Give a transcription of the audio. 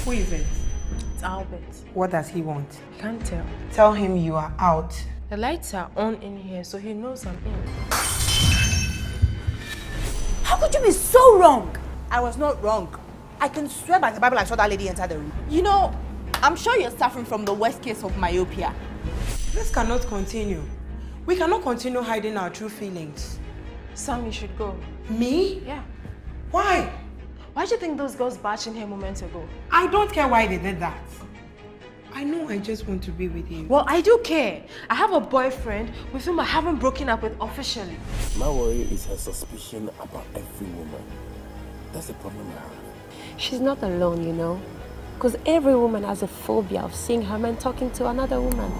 Who is it? It's Albert. What does he want? Can't tell. Tell him you are out. The lights are on in here, so he knows I'm in. How could you be so wrong? I was not wrong. I can swear by the Bible I saw that lady enter the room. You know, I'm sure you're suffering from the worst case of myopia. This cannot continue. We cannot continue hiding our true feelings. Sam, you should go. Me? Yeah. Why? Why do you think those girls barged in here moments ago? I don't care why they did that. I know I just want to be with you. Well, I do care. I have a boyfriend with whom I haven't broken up with officially. My worry is her suspicion about every woman. That's the problem I have. She's not alone, you know. Because every woman has a phobia of seeing her man talking to another woman.